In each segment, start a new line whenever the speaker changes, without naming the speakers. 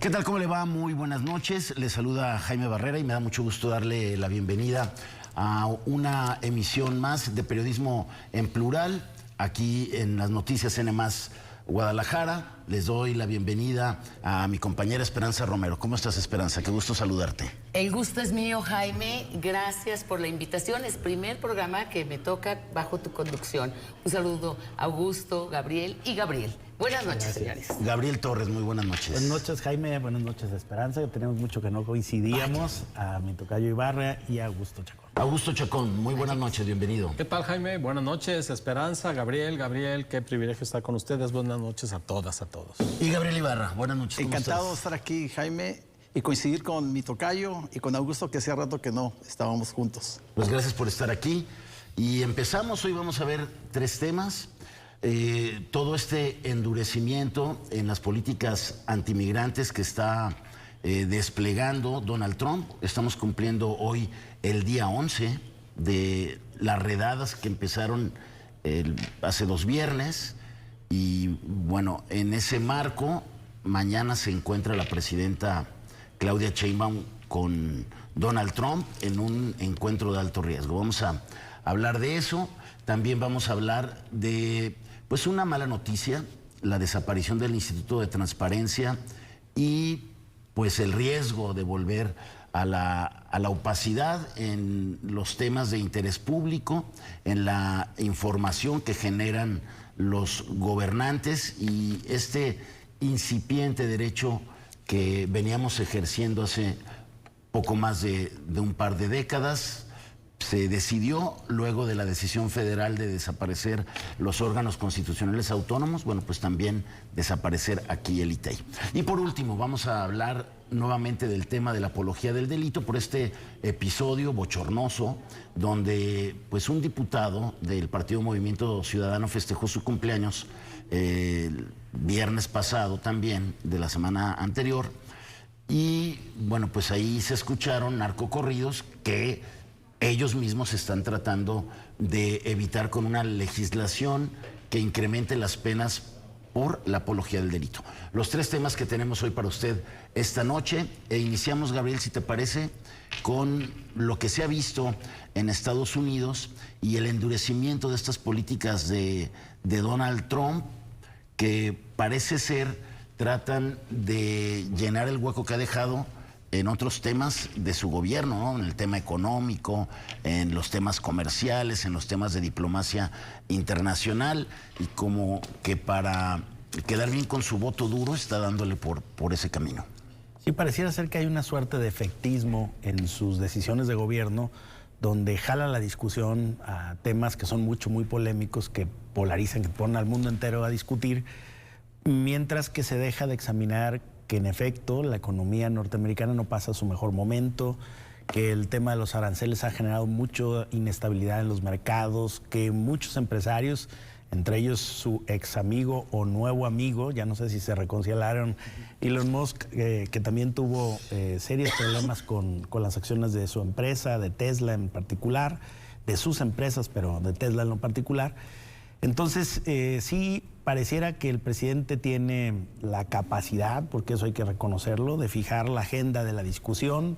¿Qué tal? ¿Cómo le va? Muy buenas noches. Le saluda Jaime Barrera y me da mucho gusto darle la bienvenida a una emisión más de periodismo en plural aquí en las noticias N+ Guadalajara. Les doy la bienvenida a mi compañera Esperanza Romero. ¿Cómo estás, Esperanza? Qué gusto saludarte.
El gusto es mío, Jaime. Gracias por la invitación. Es el primer programa que me toca bajo tu conducción. Un saludo a Augusto, Gabriel y Gabriel. Buenas noches, señores.
Gabriel Torres, muy buenas noches.
Buenas noches, Jaime. Buenas noches, Esperanza. Tenemos mucho que no coincidíamos. A mi tocayo Ibarra y a Augusto Chacón.
Augusto Chacón, muy buenas noches, bienvenido.
¿Qué tal, Jaime? Buenas noches, Esperanza, Gabriel, qué privilegio estar con ustedes. Buenas noches a todas, a todos.
Y Gabriel Ibarra, buenas noches. ¿Cómo
Encantado de
estás?
estar aquí, Jaime, y coincidir con mi tocayo y con Augusto, que hacía rato que no estábamos juntos.
Pues gracias por estar aquí. Y empezamos, hoy vamos a ver 3 temas. Todo este endurecimiento en las políticas antimigrantes que está desplegando Donald Trump. Estamos cumpliendo hoy el día 11 de las redadas que empezaron hace 2 viernes. Y bueno, en ese marco, mañana se encuentra la presidenta Claudia Sheinbaum con Donald Trump en un encuentro de alto riesgo. Vamos a hablar de eso. También vamos a hablar de pues una mala noticia, la desaparición del Instituto de Transparencia y pues el riesgo de volver a la opacidad en los temas de interés público, en la información que generan los gobernantes y este incipiente derecho que veníamos ejerciendo hace poco más de un par de décadas. Se decidió, luego de la decisión federal de desaparecer los órganos constitucionales autónomos, bueno, pues también desaparecer aquí el ITEI. Y por último, vamos a hablar nuevamente del tema de la apología del delito por este episodio bochornoso donde pues un diputado del Partido Movimiento Ciudadano festejó su cumpleaños el viernes pasado también, de la semana anterior, y bueno, pues ahí se escucharon narcocorridos que ellos mismos están tratando de evitar con una legislación que incremente las penas por la apología del delito. Los 3 temas que tenemos hoy para usted esta noche. Iniciamos, Gabriel, si te parece, con lo que se ha visto en Estados Unidos y el endurecimiento de estas políticas de Donald Trump, que parece ser tratan de llenar el hueco que ha dejado en otros temas de su gobierno, ¿no? En el tema económico, en los temas comerciales, en los temas de diplomacia internacional, y como que para quedar bien con su voto duro está dándole por ese camino.
Sí, pareciera ser que hay una suerte de efectismo en sus decisiones de gobierno, donde jala la discusión a temas que son muy polémicos, que polarizan, que ponen al mundo entero a discutir, mientras que se deja de examinar que en efecto la economía norteamericana no pasa su mejor momento, que el tema de los aranceles ha generado mucha inestabilidad en los mercados, que muchos empresarios, entre ellos su ex amigo o nuevo amigo, ya no sé si se reconciliaron, Elon Musk, que también tuvo serios problemas con las acciones de su empresa, de Tesla en particular, de sus empresas, pero de Tesla en lo particular. Entonces, sí pareciera que el presidente tiene la capacidad, porque eso hay que reconocerlo, de fijar la agenda de la discusión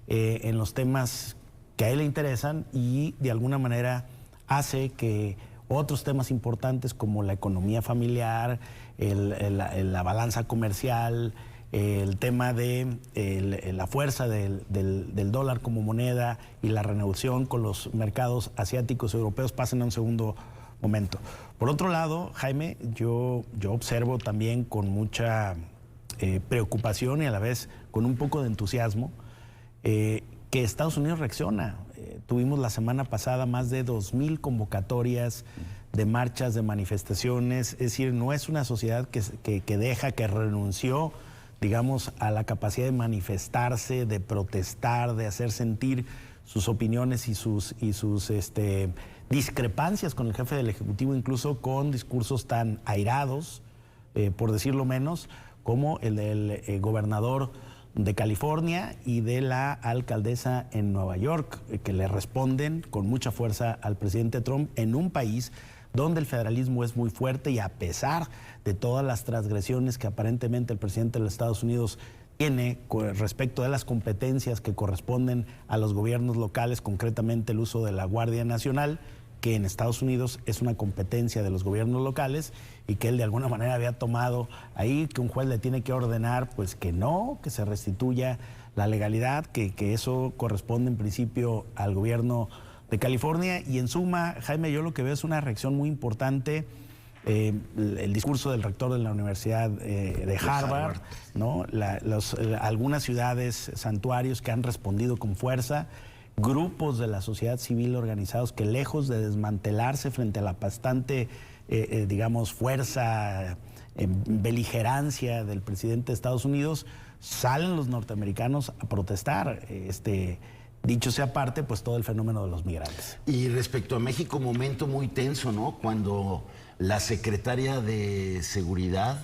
en los temas que a él le interesan, y de alguna manera hace que otros temas importantes como la economía familiar, la balanza comercial, el tema de la fuerza del dólar como moneda y la renegociación con los mercados asiáticos y europeos pasen a un segundo momento. Por otro lado, Jaime, yo observo también con mucha preocupación y a la vez con un poco de entusiasmo que Estados Unidos reacciona. Tuvimos la semana pasada más de 2,000 convocatorias de marchas, de manifestaciones. Es decir, no es una sociedad que deja, que renunció, digamos, a la capacidad de manifestarse, de protestar, de hacer sentir sus opiniones y sus discrepancias con el jefe del Ejecutivo, incluso con discursos tan airados, por decirlo menos, como el del gobernador de California y de la alcaldesa en Nueva York, que le responden con mucha fuerza al presidente Trump en un país donde el federalismo es muy fuerte, y a pesar de todas las transgresiones que aparentemente el presidente de los Estados Unidos tiene respecto de las competencias que corresponden a los gobiernos locales, concretamente el uso de la Guardia Nacional, que en Estados Unidos es una competencia de los gobiernos locales y que él de alguna manera había tomado ahí, que un juez le tiene que ordenar, pues que no, que se restituya la legalidad, que eso corresponde en principio al gobierno de California. Y en suma, Jaime, yo lo que veo es una reacción muy importante. El discurso del rector de la Universidad de Harvard, ¿no? Algunas ciudades, santuarios que han respondido con fuerza, grupos de la sociedad civil organizados que lejos de desmantelarse frente a la bastante, digamos, fuerza, beligerancia del presidente de Estados Unidos, salen los norteamericanos a protestar. Dicho sea aparte, pues todo el fenómeno de los migrantes.
Y respecto a México, momento muy tenso, ¿no? Cuando la secretaria de Seguridad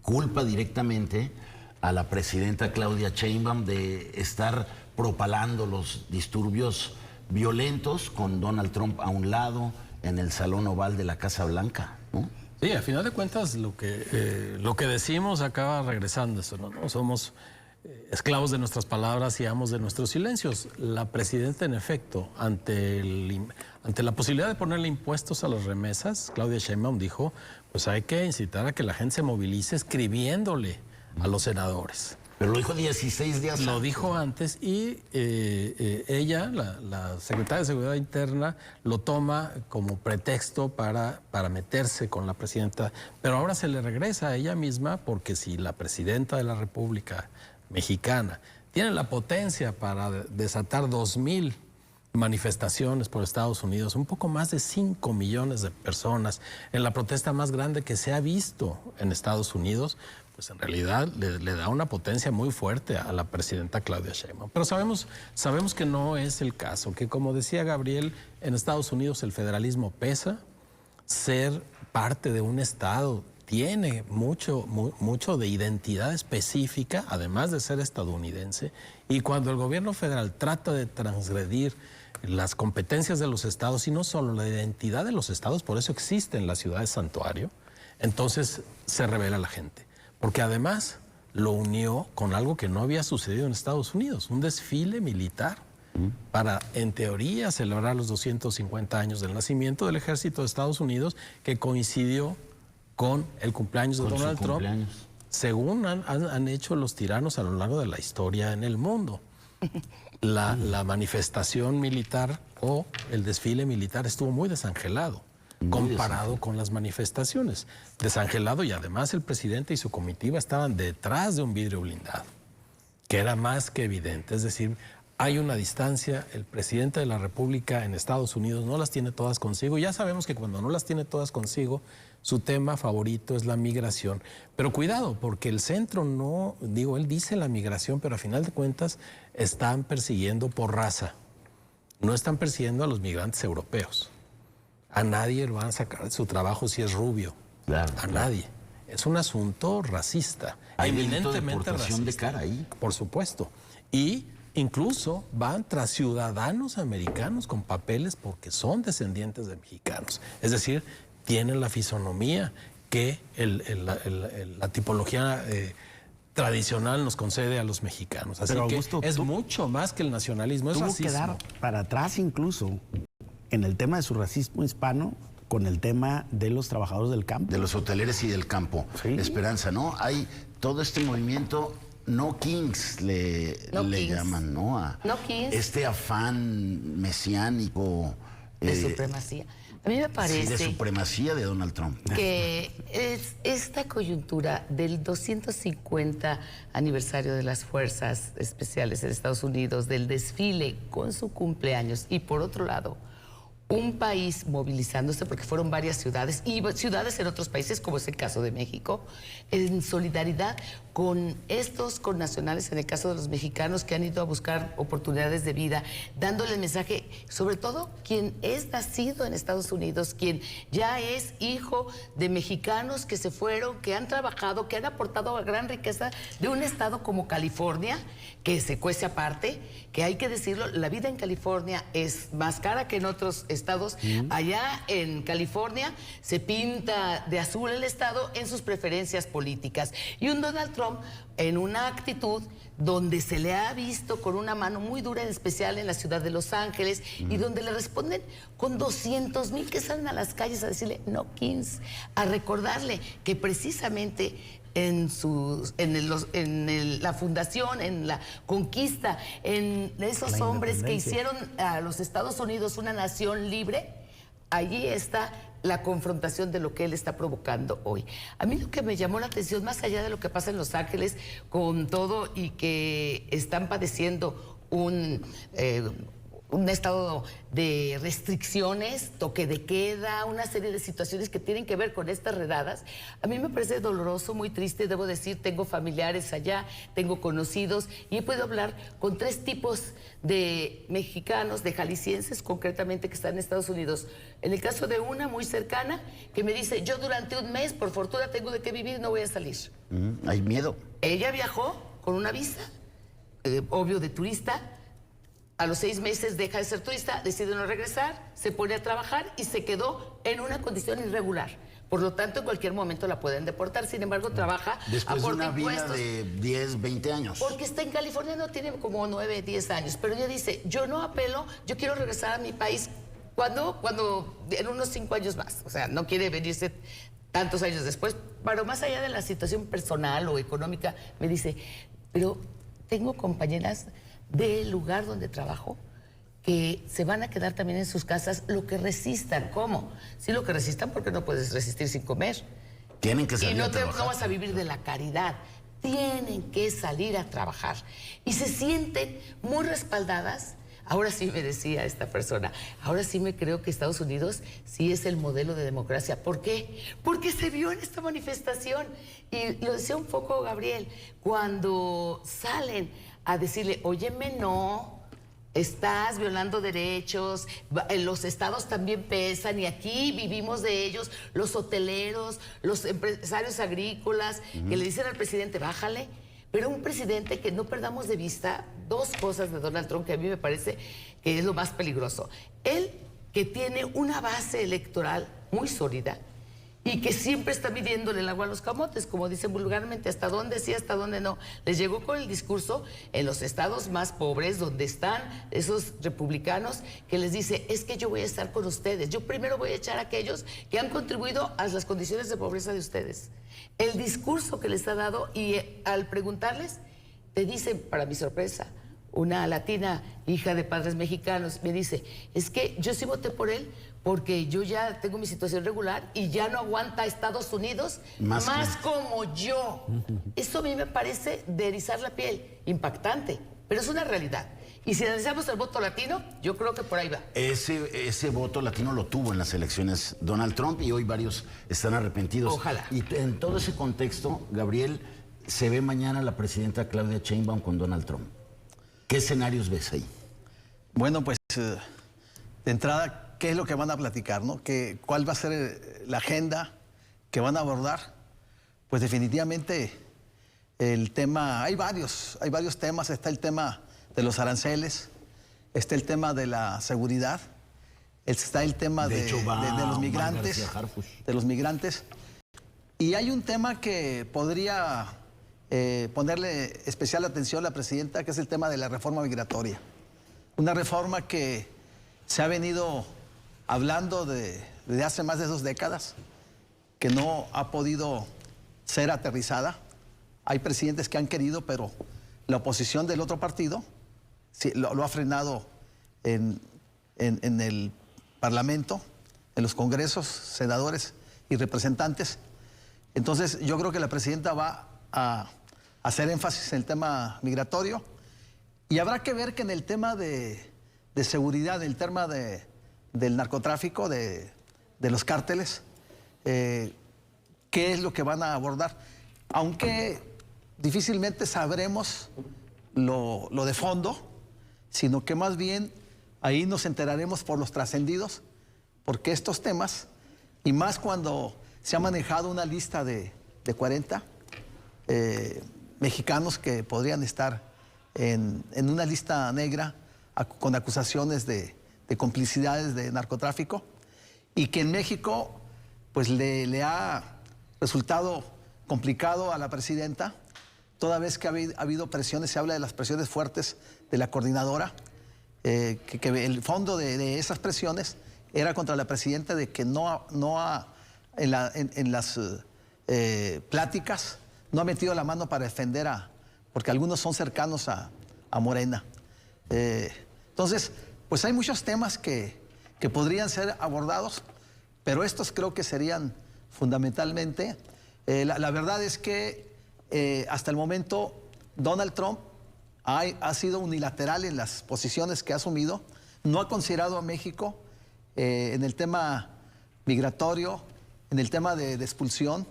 culpa directamente a la presidenta Claudia Sheinbaum de estar propalando los disturbios violentos con Donald Trump a un lado en el Salón Oval de la Casa Blanca, ¿no?
Sí, a final de cuentas lo que decimos acaba regresando eso, ¿no? Somos esclavos de nuestras palabras y amos de nuestros silencios. La presidenta, en efecto, ante la posibilidad de ponerle impuestos a las remesas, Claudia Sheinbaum dijo, pues hay que incitar a que la gente se movilice escribiéndole a los senadores.
Pero lo dijo 16 días antes.
Lo dijo antes y ella, la secretaria de Seguridad Interna, lo toma como pretexto para meterse con la presidenta. Pero ahora se le regresa a ella misma, porque si la presidenta de la República Mexicana tiene la potencia para desatar 2,000 manifestaciones por Estados Unidos, un poco más de 5 millones de personas en la protesta más grande que se ha visto en Estados Unidos, pues en realidad le da una potencia muy fuerte a la presidenta Claudia Sheinbaum. Pero sabemos que no es el caso, que como decía Gabriel, en Estados Unidos el federalismo pesa, ser parte de un estado tiene mucho de identidad específica, además de ser estadounidense, y cuando el gobierno federal trata de transgredir las competencias de los estados, y no solo la identidad de los estados, por eso existen las ciudades santuario, entonces se revela la gente. Porque además lo unió con algo que no había sucedido en Estados Unidos, un desfile militar para, en teoría, celebrar los 250 años del nacimiento del ejército de Estados Unidos, que coincidió con el cumpleaños de Donald Trump, según han hecho los tiranos a lo largo de la historia en el mundo. La manifestación militar o el desfile militar estuvo muy desangelado comparado con las manifestaciones. Desangelado, y además el presidente y su comitiva estaban detrás de un vidrio blindado, que era más que evidente. Es decir, hay una distancia, el presidente de la República en Estados Unidos no las tiene todas consigo. Ya sabemos que cuando no las tiene todas consigo, su tema favorito es la migración. Pero cuidado, porque el centro no, él dice la migración, pero a final de cuentas están persiguiendo por raza. No están persiguiendo a los migrantes europeos. A nadie lo van a sacar de su trabajo si es rubio.
Claro,
a nadie. Es un asunto racista.
Hay delito de
eminentemente
deportación
racista.
de cara ahí.
Por supuesto. Y incluso van tras ciudadanos americanos con papeles porque son descendientes de mexicanos. Es decir, tienen la fisonomía que la tipología tradicional nos concede a los mexicanos. Así
Pero,
que
Augusto,
es mucho más que el nacionalismo, es
tuvo
racismo.
que dar para atrás incluso en el tema de su racismo hispano con el tema de los trabajadores del campo.
De los hoteleros y del campo.
Sí.
Esperanza, ¿no? Hay todo este movimiento, no kings le
Kings.
llaman, ¿no?
No kings.
Este afán mesiánico.
De supremacía. A mí me parece
Sí, de supremacía de Donald Trump.
que esta coyuntura del 250 aniversario de las Fuerzas Especiales en Estados Unidos, del desfile con su cumpleaños, y por otro lado, un país movilizándose, porque fueron varias ciudades, y ciudades en otros países, como es el caso de México, en solidaridad con estos connacionales, en el caso de los mexicanos que han ido a buscar oportunidades de vida, dándole el mensaje, sobre todo quien es nacido en Estados Unidos, quien ya es hijo de mexicanos que se fueron, que han trabajado, que han aportado a gran riqueza de un estado como California, que se cuece aparte, que hay que decirlo, la vida en California es más cara que en otros estados. Allá en California se pinta de azul el estado en sus preferencias políticas. Y un Donald Trump en una actitud donde se le ha visto con una mano muy dura, en especial en la ciudad de Los Ángeles, y donde le responden con 200,000 que salen a las calles a decirle no Kings, a recordarle que precisamente en la fundación, en la conquista, en esos hombres que hicieron a los Estados Unidos una nación libre, allí está la confrontación de lo que él está provocando hoy. A mí lo que me llamó la atención, más allá de lo que pasa en Los Ángeles con todo y que están padeciendo un estado de restricciones, toque de queda, una serie de situaciones que tienen que ver con estas redadas. A mí me parece doloroso, muy triste, debo decir, tengo familiares allá, tengo conocidos y he podido hablar con 3 tipos de mexicanos, de jaliscienses concretamente que están en Estados Unidos. En el caso de una muy cercana que me dice, yo durante un mes, por fortuna tengo de qué vivir, no voy a salir.
Hay miedo.
Ella viajó con una visa, obvio de turista. A los 6 meses deja de ser turista, decide no regresar, se pone a trabajar y se quedó en una condición irregular. Por lo tanto, en cualquier momento la pueden deportar. Sin embargo, trabaja,
después de una vida
impuestos.
de 10, 20 años.
Porque está en California, no tiene como 9, 10 años. Pero ella dice, yo no apelo, yo quiero regresar a mi país. Cuando en unos 5 años más. O sea, no quiere venirse tantos años después. Pero más allá de la situación personal o económica, me dice, pero tengo compañeras del lugar donde trabajo que se van a quedar también en sus casas lo que resistan. ¿Cómo? Sí, lo que resistan porque no puedes resistir sin comer.
Tienen que salir a trabajar.
No vas a vivir de la caridad. Tienen que salir a trabajar. Y se sienten muy respaldadas. Ahora sí me decía esta persona, ahora sí me creo que Estados Unidos sí es el modelo de democracia. ¿Por qué? Porque se vio en esta manifestación. Y lo decía un poco Gabriel, cuando salen a decirle, óyeme, no, estás violando derechos, los estados también pesan y aquí vivimos de ellos, los hoteleros, los empresarios agrícolas, que le dicen al presidente, bájale. Pero un presidente que no perdamos de vista 2 cosas de Donald Trump que a mí me parece que es lo más peligroso. Él, que tiene una base electoral muy sólida y que siempre está midiéndole el agua a los camotes, como dicen vulgarmente, hasta dónde sí, hasta dónde no. Les llegó con el discurso en los estados más pobres, donde están esos republicanos, que les dice, es que yo voy a estar con ustedes. Yo primero voy a echar a aquellos que han contribuido a las condiciones de pobreza de ustedes. El discurso que les ha dado, y al preguntarles, te dicen, para mi sorpresa, una latina, hija de padres mexicanos, me dice, es que yo sí voté por él porque yo ya tengo mi situación regular y ya no aguanta Estados Unidos más como yo. Eso a mí me parece de erizar la piel, impactante, pero es una realidad. Y si analizamos el voto latino, yo creo que por ahí va.
Ese voto latino lo tuvo en las elecciones Donald Trump y hoy varios están arrepentidos.
Ojalá.
Y en todo ese contexto, Gabriel, se ve mañana la presidenta Claudia Sheinbaum con Donald Trump. ¿Qué escenarios ves ahí?
Bueno, pues de entrada, ¿qué es lo que van a platicar, no? ¿Cuál va a ser la agenda que van a abordar? Pues definitivamente el tema, hay varios temas. Está el tema de los aranceles, está el tema de la seguridad, está el tema de los migrantes, y hay un tema que podría ponerle especial atención a la presidenta, que es el tema de la reforma migratoria. Una reforma que se ha venido hablando desde hace más de 2 décadas, que no ha podido ser aterrizada. Hay presidentes que han querido, pero la oposición del otro partido sí, lo ha frenado en el Parlamento, en los congresos, senadores y representantes. Entonces, yo creo que la presidenta va a hacer énfasis en el tema migratorio, y habrá que ver que en el tema de seguridad, en el tema del narcotráfico, de los cárteles, qué es lo que van a abordar. Aunque difícilmente sabremos lo de fondo, sino que más bien ahí nos enteraremos por los trascendidos, porque estos temas, y más cuando se ha manejado una lista de 40 mexicanos que podrían estar en una lista negra con acusaciones de complicidades de narcotráfico y que en México pues le ha resultado complicado a la presidenta, toda vez que ha habido presiones, se habla de las presiones fuertes de la coordinadora, que el fondo de esas presiones era contra la presidenta de que en las pláticas no ha metido la mano para defender porque algunos son cercanos a Morena. Entonces, pues hay muchos temas que podrían ser abordados, pero estos creo que serían fundamentalmente. La verdad es que hasta el momento Donald Trump ha sido unilateral en las posiciones que ha asumido, no ha considerado a México en el tema migratorio, en el tema de expulsión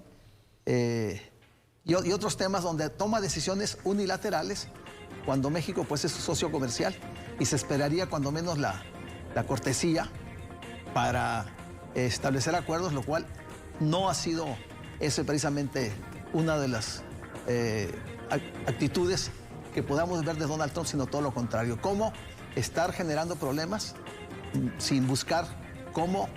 y otros temas donde toma decisiones unilaterales cuando México pues es su socio comercial y se esperaría cuando menos la cortesía para establecer acuerdos, lo cual no ha sido ese precisamente una de las actitudes que podamos ver de Donald Trump, sino todo lo contrario. Cómo estar generando problemas sin buscar cómo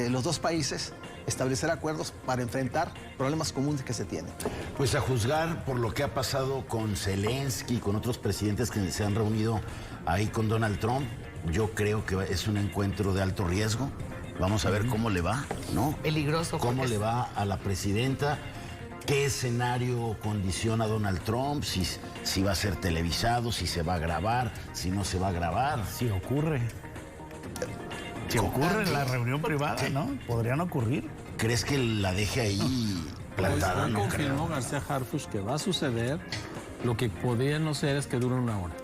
los dos países establecer acuerdos para enfrentar problemas comunes que se tienen.
Pues a juzgar por lo que ha pasado con Zelensky, con otros presidentes que se han reunido ahí con Donald Trump, yo creo que es un encuentro de alto riesgo. Vamos a ver cómo le va, ¿no?
Peligroso.
Cómo le va a la presidenta, qué escenario condiciona a Donald Trump, si va a ser televisado, si se va a grabar, si no se va a grabar.
Si ocurre. Si ocurre en la reunión privada, ¿no? Podrían ocurrir.
¿Crees que la deje ahí plantada?
Pues,
no
confirmó
creo.
García Harfuch que va a suceder. Lo que podría no ser es que dure una hora.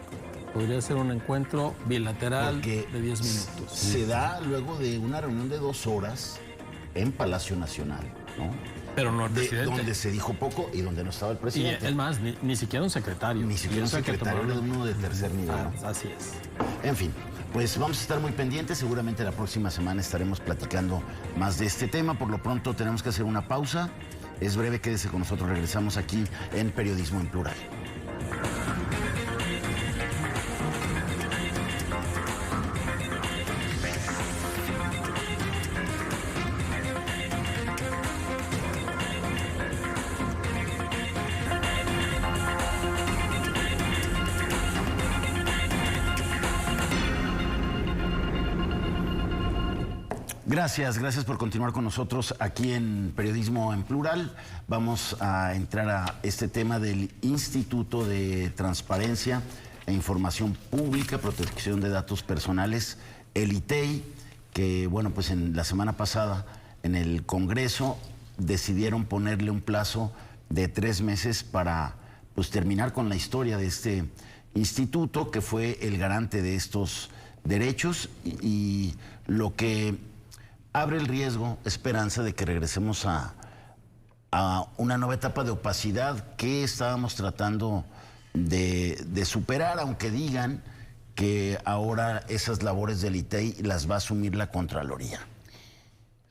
Podría ser un encuentro bilateral
Porque
de 10 minutos.
se da luego de una reunión de 2 horas en Palacio Nacional, ¿no?
Pero no el presidente.
Donde se dijo poco y donde no estaba el
Y
presidente.
es más, ni siquiera un secretario.
Ni siquiera un
Piensa que
secretario,
tomaron-
era uno de tercer nivel, ¿no?
Así es.
En fin, pues vamos a estar muy pendientes. Seguramente la próxima semana estaremos platicando más de este tema. Por lo pronto tenemos que hacer una pausa. Es breve, quédese con nosotros. Regresamos aquí en Periodismo en Plural. Gracias por continuar con nosotros aquí en Periodismo en Plural. Vamos a entrar a este tema del Instituto de Transparencia e Información Pública, Protección de Datos Personales, el ITEI, que bueno, pues en la semana pasada en el Congreso decidieron ponerle un plazo de 3 meses para pues terminar con la historia de este instituto que fue el garante de estos derechos y lo que abre el riesgo, esperanza de que regresemos a una nueva etapa de opacidad que estábamos tratando de superar, aunque digan que ahora esas labores del ITEI las va a asumir la Contraloría.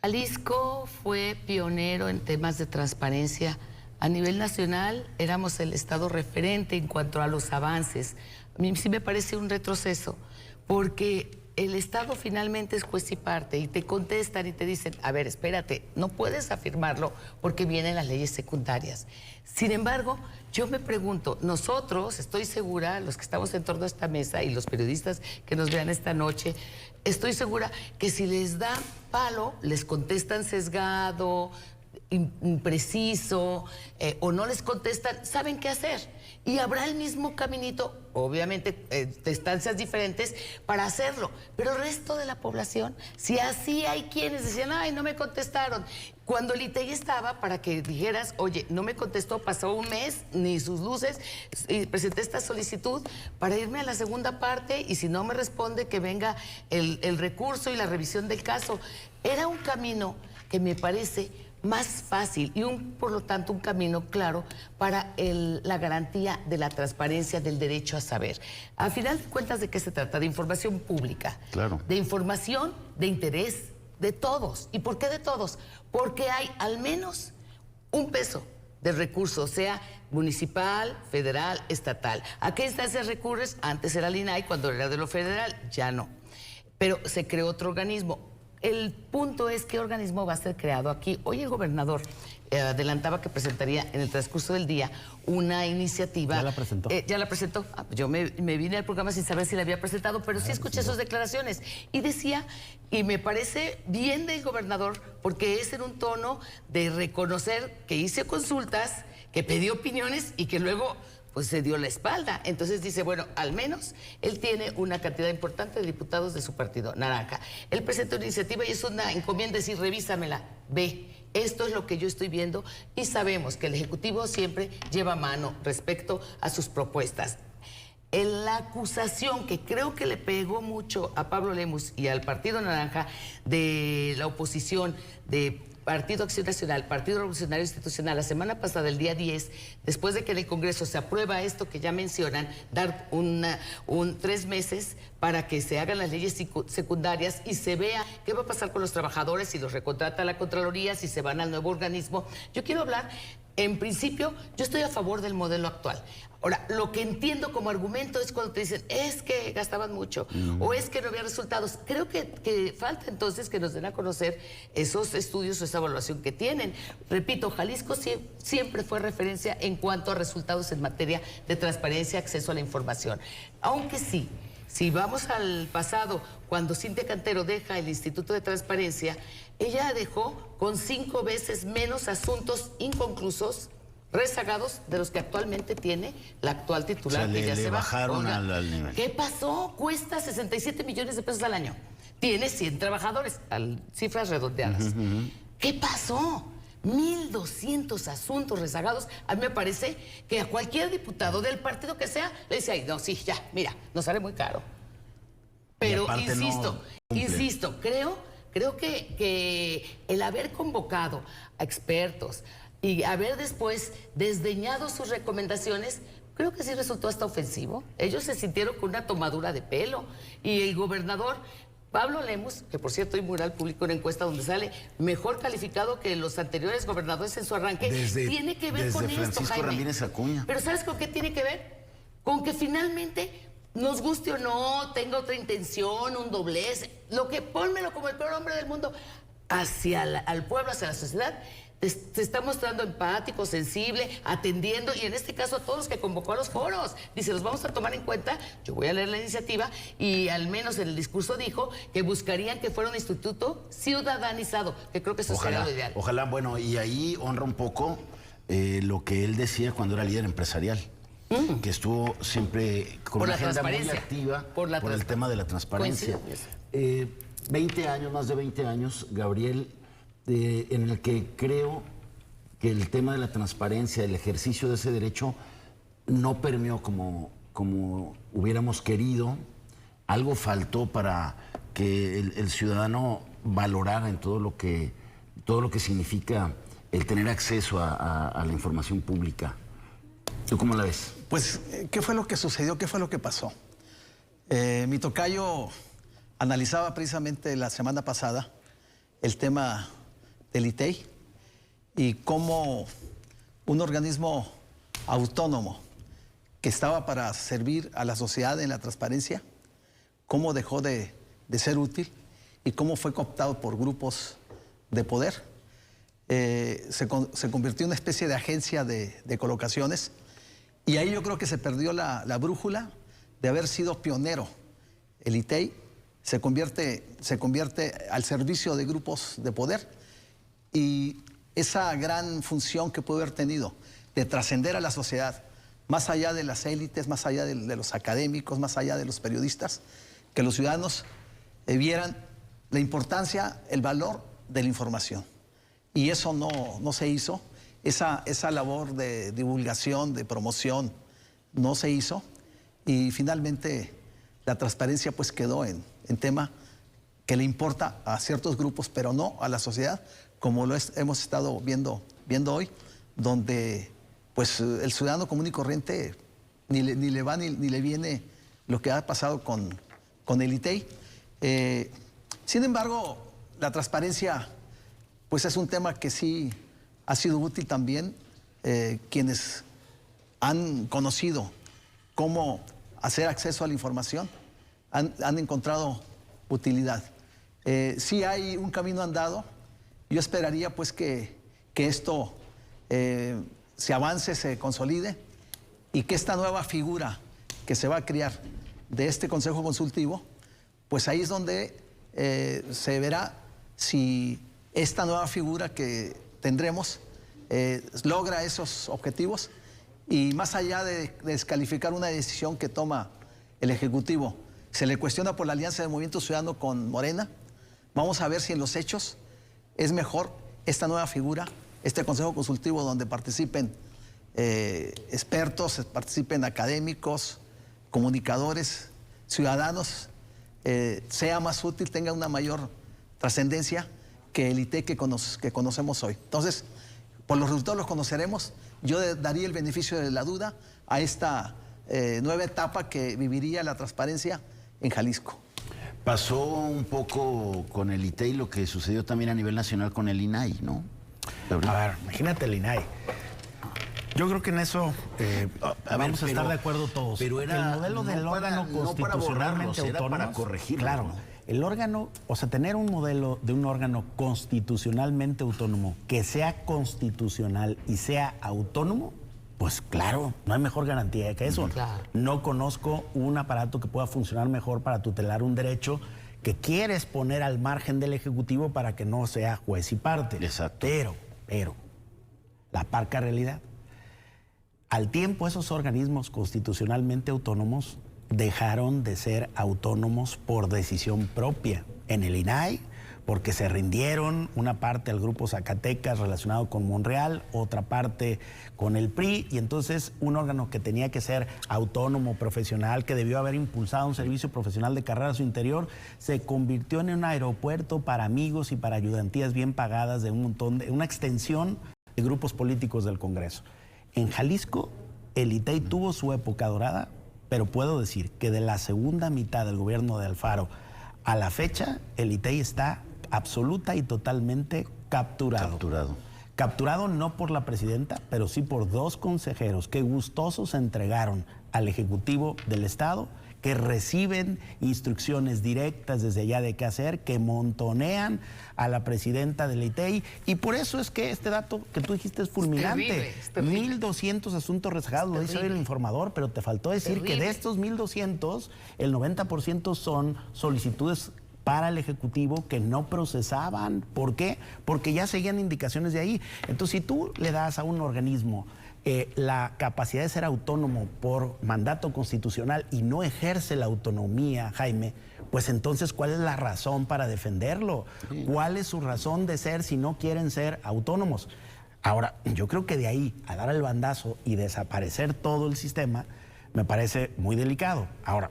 Jalisco fue pionero en temas de transparencia. A nivel nacional éramos el estado referente en cuanto a los avances. A mí sí me parece un retroceso, porque el Estado finalmente es juez y parte y te contestan y te dicen, a ver, espérate, no puedes afirmarlo porque vienen las leyes secundarias. Sin embargo, yo me pregunto, nosotros, estoy segura, los que estamos en torno a esta mesa y los periodistas que nos vean esta noche, estoy segura que si les dan palo, les contestan sesgado, impreciso, o no les contestan, saben qué hacer. Y habrá el mismo caminito, obviamente de estancias diferentes, para hacerlo. Pero el resto de la población, si así hay quienes decían, ay, no me contestaron. Cuando el ITEI estaba para que dijeras, oye, no me contestó, pasó un mes, ni sus luces, y presenté esta solicitud para irme a la segunda parte y si no me responde, que venga el recurso y la revisión del caso. Era un camino que me parece más fácil y por lo tanto un camino claro para la garantía de la transparencia del derecho a saber. A final de cuentas, ¿de qué se trata? De información pública.
Claro.
De información de interés de todos. ¿Y por qué de todos? Porque hay al menos un peso de recursos, sea municipal, federal, estatal. ¿A qué instancias recurres? Antes era el INAI, cuando era de lo federal, ya no. pero se creó otro organismo. El punto es qué organismo va a ser creado aquí. Hoy el gobernador adelantaba que presentaría en el transcurso del día una iniciativa.
¿Ya la presentó?
Ya la presentó. Yo me vine al programa sin saber si la había presentado, pero sí escuché sus declaraciones. Y decía, y me parece bien del gobernador, porque es en un tono de reconocer que hice consultas, que pedí opiniones y que luego pues se dio la espalda. Entonces dice, bueno, al menos él tiene una cantidad importante de diputados de su partido, Naranja. Él presenta una iniciativa y es una encomienda, decir, revísamela, ve, esto es lo que yo estoy viendo, y sabemos que el Ejecutivo siempre lleva mano respecto a sus propuestas. En la acusación que creo que le pegó mucho a Pablo Lemus y al Partido Naranja de la oposición de Partido Acción Nacional, Partido Revolucionario Institucional, la semana pasada, el día 10, después de que en el Congreso se aprueba esto que ya mencionan, dar 3 meses para que se hagan las leyes secundarias y se vea qué va a pasar con los trabajadores, si los recontrata la Contraloría, si se van al nuevo organismo. Yo quiero hablar, en principio, yo estoy a favor del modelo actual. Ahora, lo que entiendo como argumento es cuando te dicen, es que gastaban mucho, o es que no había resultados. Creo que falta entonces que nos den a conocer esos estudios o esa evaluación que tienen. Repito, Jalisco siempre fue referencia en cuanto a resultados en materia de transparencia, acceso a la información. Aunque sí, si vamos al pasado, cuando Cintia Cantero deja el Instituto de Transparencia, ella dejó con 5 veces menos asuntos inconclusos, rezagados, de los que actualmente tiene la actual titular.
O sea,
que ya
le
se va.
bajaron al nivel.
¿Qué pasó? Cuesta 67 millones de pesos al año. Tiene 100 trabajadores, cifras redondeadas. ¿Qué pasó? 1.200 asuntos rezagados. A mí me parece que a cualquier diputado del partido que sea, le dice, ay, no, sí, ya, mira, nos sale muy caro. Pero insisto, creo que el haber convocado a expertos y haber después desdeñado sus recomendaciones, creo que sí resultó hasta ofensivo. Ellos se sintieron con una tomadura de pelo. Y el gobernador Pablo Lemus, que por cierto hoy Mural publicó una encuesta donde sale mejor calificado que los anteriores gobernadores en su arranque, tiene que ver con esto, Jaime.
Ramírez Acuña.
Pero ¿sabes con qué tiene que ver? Con que finalmente, nos guste o no, tenga otra intención, un doblez, lo que pónmelo como el peor hombre del mundo, hacia al pueblo, hacia la sociedad, se está mostrando empático, sensible, atendiendo, y en este caso a todos los que convocó a los foros. Dice, los vamos a tomar en cuenta. Yo voy a leer la iniciativa y al menos en el discurso dijo que buscarían que fuera un instituto ciudadanizado, que creo que eso sería lo ideal.
Ojalá, bueno, y ahí honra un poco lo que él decía cuando era líder empresarial. Que estuvo siempre con una agenda muy activa por el tema de la transparencia. 20 años, más de 20 años, Gabriel, en el que creo que el tema de la transparencia, el ejercicio de ese derecho, no permeó como hubiéramos querido. Algo faltó para que el ciudadano valorara en todo lo que significa el tener acceso a la información pública. ¿Tú cómo la ves?
Pues, ¿qué fue lo que sucedió? ¿Qué fue lo que pasó? Mi tocayo analizaba precisamente la semana pasada el tema del ITEI y cómo un organismo autónomo que estaba para servir a la sociedad en la transparencia, cómo dejó de ser útil y cómo fue cooptado por grupos de poder. Se convirtió en una especie de agencia de colocaciones, y ahí yo creo que se perdió la brújula de haber sido pionero. El ITEI se convierte al servicio de grupos de poder, y esa gran función que puede haber tenido de trascender a la sociedad, más allá de las élites, más allá de los académicos, más allá de los periodistas, que los ciudadanos vieran la importancia, el valor de la información. Y eso no se hizo. Esa labor de divulgación, de promoción, no se hizo. Y finalmente la transparencia pues quedó en tema que le importa a ciertos grupos, pero no a la sociedad, como lo hemos estado viendo hoy, donde pues el ciudadano común y corriente ni le va ni le viene lo que ha pasado con el ITEI. Sin embargo, la transparencia pues es un tema que sí ha sido útil también. Quienes han conocido cómo hacer acceso a la información han encontrado utilidad. Sí hay un camino andado. Yo esperaría pues que esto se avance, se consolide y que esta nueva figura que se va a crear de este Consejo Consultivo, pues ahí es donde se verá si esta nueva figura que tendremos logra esos objetivos y más allá de descalificar una decisión que toma el Ejecutivo, se le cuestiona por la alianza del Movimiento Ciudadano con Morena. Vamos a ver si en los hechos es mejor esta nueva figura, este Consejo Consultivo donde participen expertos, participen académicos, comunicadores, ciudadanos, sea más útil, tenga una mayor trascendencia que el ITEI que conocemos hoy. Entonces, por los resultados los conoceremos. Yo daría el beneficio de la duda a esta nueva etapa que viviría la transparencia en Jalisco.
Pasó un poco con el ITEI lo que sucedió también a nivel nacional con el INAI, ¿no?
A ver, imagínate el INAI. Yo creo que en eso vamos a estar de acuerdo todos.
Pero era
el modelo del órgano constitucionalmente autónomo.
Para corregirlo.
Claro, ¿no? El órgano, o sea, tener un modelo de un órgano constitucionalmente autónomo que sea constitucional y sea autónomo, pues claro, no hay mejor garantía que eso.
Claro.
No conozco un aparato que pueda funcionar mejor para tutelar un derecho que quieres poner al margen del Ejecutivo para que no sea juez y parte.
Exacto.
Pero, la parca realidad. Al tiempo, esos organismos constitucionalmente autónomos dejaron de ser autónomos por decisión propia. En el INAI, porque se rindieron una parte al grupo Zacatecas relacionado con Monreal, otra parte con el PRI, y entonces un órgano que tenía que ser autónomo, profesional, que debió haber impulsado un servicio profesional de carrera a su interior, se convirtió en un aeropuerto para amigos y para ayudantías bien pagadas de un montón de una extensión de grupos políticos del Congreso. En Jalisco, el ITEI tuvo su época dorada, pero puedo decir que de la segunda mitad del gobierno de Alfaro a la fecha, el ITEI está absoluta y totalmente capturado. Capturado no por la presidenta, pero sí por dos consejeros que gustosos entregaron al Ejecutivo del Estado, que reciben instrucciones directas desde allá de qué hacer, que montonean a la presidenta del ITEI. Y por eso es que este dato que tú dijiste es fulminante.
Es terrible.
1,200 asuntos rezagados, lo dice hoy el informador, pero te faltó decir que de estos 1,200, el 90% son solicitudes para el Ejecutivo que no procesaban. ¿Por qué? Porque ya seguían indicaciones de ahí. Entonces, si tú le das a un organismo la capacidad de ser autónomo por mandato constitucional y no ejerce la autonomía, Jaime, pues entonces, ¿cuál es la razón para defenderlo? ¿Cuál es su razón de ser si no quieren ser autónomos? Ahora, yo creo que de ahí a dar el bandazo y desaparecer todo el sistema, me parece muy delicado. Ahora,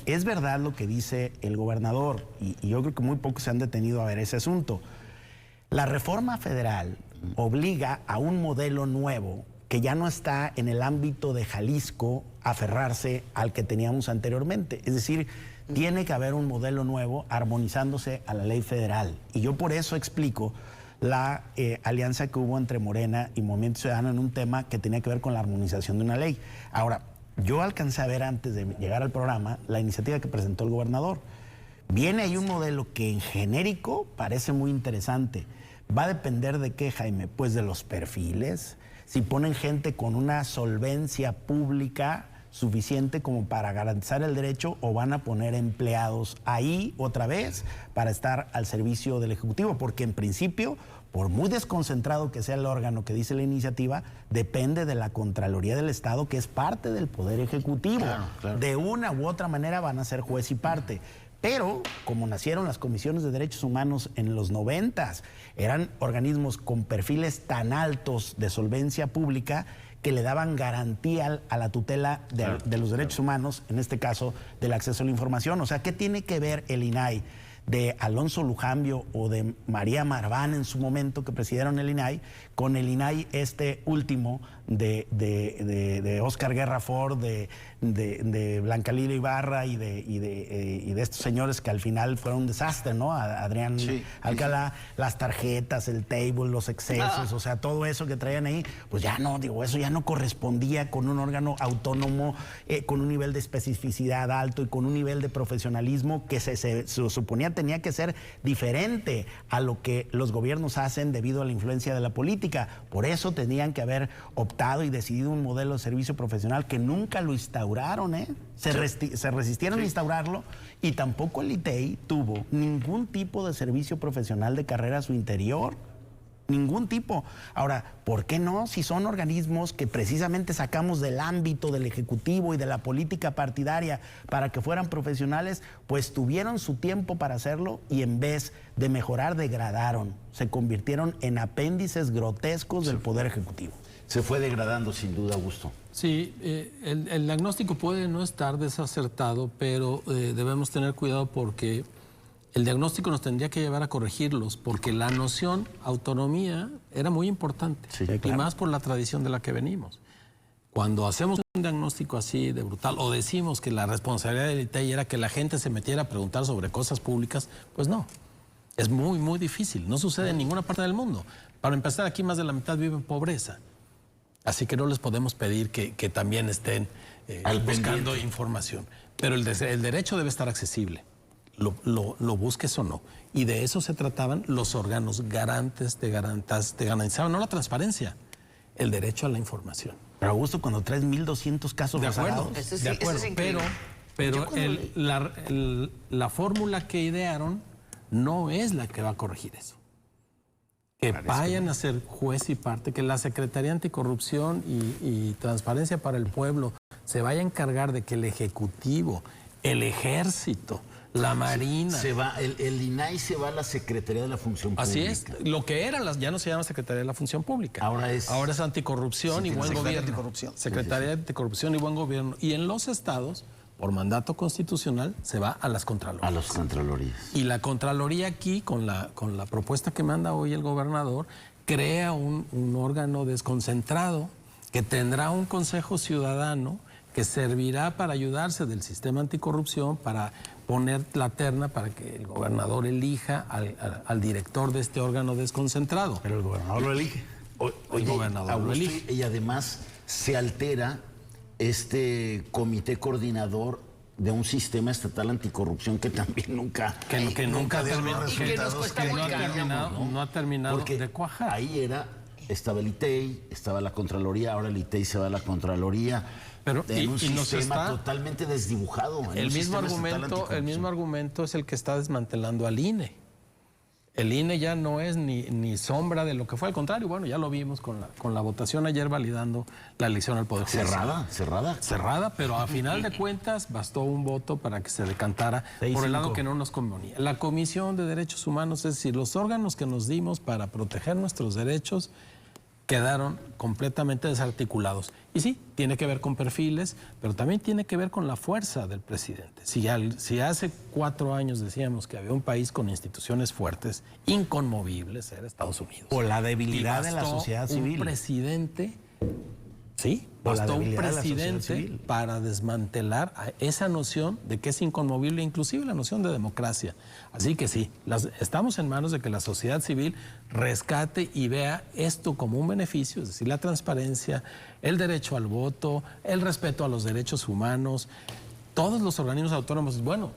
es verdad lo que dice el gobernador, y yo creo que muy pocos se han detenido a ver ese asunto. La reforma federal obliga a un modelo nuevo que ya no está en el ámbito de Jalisco aferrarse al que teníamos anteriormente. Es decir, tiene que haber un modelo nuevo armonizándose a la ley federal. Y yo por eso explico la alianza que hubo entre Morena y Movimiento Ciudadano en un tema que tenía que ver con la armonización de una ley. Ahora, yo alcancé a ver antes de llegar al programa la iniciativa que presentó el gobernador. Viene ahí un modelo que en genérico parece muy interesante. ¿Va a depender de qué, Jaime? Pues de los perfiles. Si ponen gente con una solvencia pública suficiente como para garantizar el derecho, o van a poner empleados ahí otra vez para estar al servicio del Ejecutivo, porque en principio, por muy desconcentrado que sea el órgano que dice la iniciativa, depende de la Contraloría del Estado, que es parte del Poder Ejecutivo. Claro. De una u otra manera van a ser juez y parte. Pero, como nacieron las comisiones de derechos humanos en los 90s, eran organismos con perfiles tan altos de solvencia pública que le daban garantía a la tutela de los derechos humanos, en este caso del acceso a la información. O sea, ¿qué tiene que ver el INAI de Alonso Lujambio o de María Marván en su momento, que presidieron el INAI, con el INAI último de Óscar Guerra Ford, de Blanca Lilia Ibarra y de estos señores que al final fueron un desastre, ¿no? Adrián Alcalá, las tarjetas, el table, los excesos, o sea, todo eso que traían ahí, pues ya no, digo, eso ya no correspondía con un órgano autónomo, con un nivel de especificidad alto y con un nivel de profesionalismo que se suponía tenía que ser diferente a lo que los gobiernos hacen debido a la influencia de la política. Por eso tenían que haber optado y decidido un modelo de servicio profesional que nunca lo instauraron, ¿eh? Se resistieron a instaurarlo, y tampoco el ITEI tuvo ningún tipo de servicio profesional de carrera a su interior. Ningún tipo. Ahora, ¿por qué no? Si son organismos que precisamente sacamos del ámbito del Ejecutivo y de la política partidaria para que fueran profesionales, pues tuvieron su tiempo para hacerlo y en vez de mejorar, degradaron. Se convirtieron en apéndices grotescos del Poder Ejecutivo.
Se fue degradando, sin duda, Augusto.
Sí, el diagnóstico puede no estar desacertado, pero debemos tener cuidado porque el diagnóstico nos tendría que llevar a corregirlos, porque la noción autonomía era muy importante, y más por la tradición de la que venimos. Cuando hacemos un diagnóstico así de brutal, o decimos que la responsabilidad del ITEI era que la gente se metiera a preguntar sobre cosas públicas, pues no. Es muy, muy difícil. No sucede en ninguna parte del mundo. Para empezar, aquí más de la mitad vive en pobreza. Así que no les podemos pedir que también estén buscando información. Pero el derecho debe estar accesible. Lo busques o no. Y de eso se trataban los órganos garantes te garantizaban no la transparencia, el derecho a la información.
Pero Augusto, cuando traes 1,200 casos rezagados.
Eso
De acuerdo, pero la fórmula que idearon no es la que va a corregir eso. Que vayan a ser juez y parte, que la Secretaría Anticorrupción y Transparencia para el Pueblo se vaya a encargar de que el Ejecutivo, el Ejército, la Marina...
El INAI se va a la Secretaría de la Función Pública.
Así es. Lo que era, ya no se llama Secretaría de la Función Pública. Ahora es Anticorrupción y Buen Gobierno. Secretaría de Anticorrupción y Buen Gobierno. Y en los estados, por mandato constitucional, se va a las Contralorías.
A las Contralorías.
Y la Contraloría aquí, con la propuesta que manda hoy el gobernador, crea un órgano desconcentrado que tendrá un consejo ciudadano que servirá para ayudarse del sistema anticorrupción, para poner la terna para que el gobernador elija al director de este órgano desconcentrado.
Pero el gobernador lo elige.
El gobernador lo elige. Y además se altera este comité coordinador de un sistema estatal anticorrupción que también nunca
no ha terminado de cuajar.
Ahí estaba el ITEI, estaba la Contraloría, ahora el ITEI se va a la Contraloría.
Pero
en un sistema totalmente desdibujado.
El mismo argumento es el que está desmantelando al INE. El INE ya no es ni sombra de lo que fue, al contrario, bueno, ya lo vimos con la votación ayer validando la elección al Poder Judicial. Cerrada, pero a final de cuentas bastó un voto para que se decantara por el lado que no nos convenía. La Comisión de Derechos Humanos, es decir, los órganos que nos dimos para proteger nuestros derechos, quedaron completamente desarticulados. Y sí, tiene que ver con perfiles, pero también tiene que ver con la fuerza del presidente. Si hace 4 años decíamos que había un país con instituciones fuertes, inconmovibles, era Estados Unidos.
O la debilidad de la sociedad civil.
Un presidente, sí, bastó un presidente para desmantelar esa noción de que es inconmovible, inclusive la noción de democracia. Así que sí, estamos en manos de que la sociedad civil rescate y vea esto como un beneficio, es decir, la transparencia, el derecho al voto, el respeto a los derechos humanos. Todos los organismos autónomos, bueno,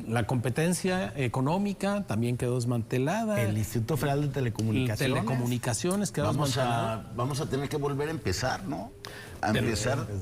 la competencia económica también quedó desmantelada.
El Instituto Federal de
Telecomunicaciones quedó desmantelado.
Vamos a tener que volver a empezar, ¿no?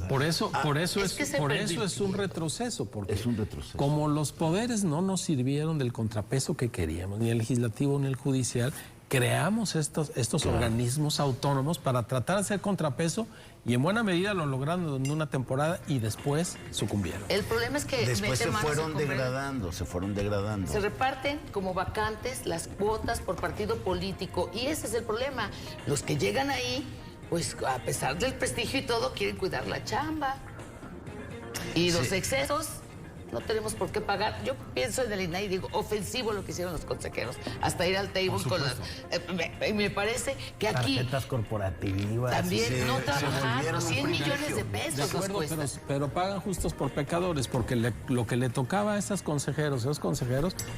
Por eso es un retroceso, porque
es un retroceso.
Como los poderes no nos sirvieron del contrapeso que queríamos, ni el legislativo ni el judicial, creamos estos organismos autónomos para tratar de hacer contrapeso, y en buena medida lo lograron en una temporada y después sucumbieron.
El problema es que
después se fueron degradando.
Se reparten como vacantes las cuotas por partido político, y ese es el problema. Los que llegan ahí, pues a pesar del prestigio y todo, quieren cuidar la chamba. Y los excesos no tenemos por qué pagar. Yo pienso en el INAI y digo, ofensivo lo que hicieron los consejeros, hasta ir al table con las... me parece que aquí...
Tarjetas corporativas.
También no trabajar,
volvieron
100
un
millones de
privilegio.
pesos
De acuerdo,
nos cuesta.
pero pagan justos por pecadores, porque lo que le tocaba a esos consejeros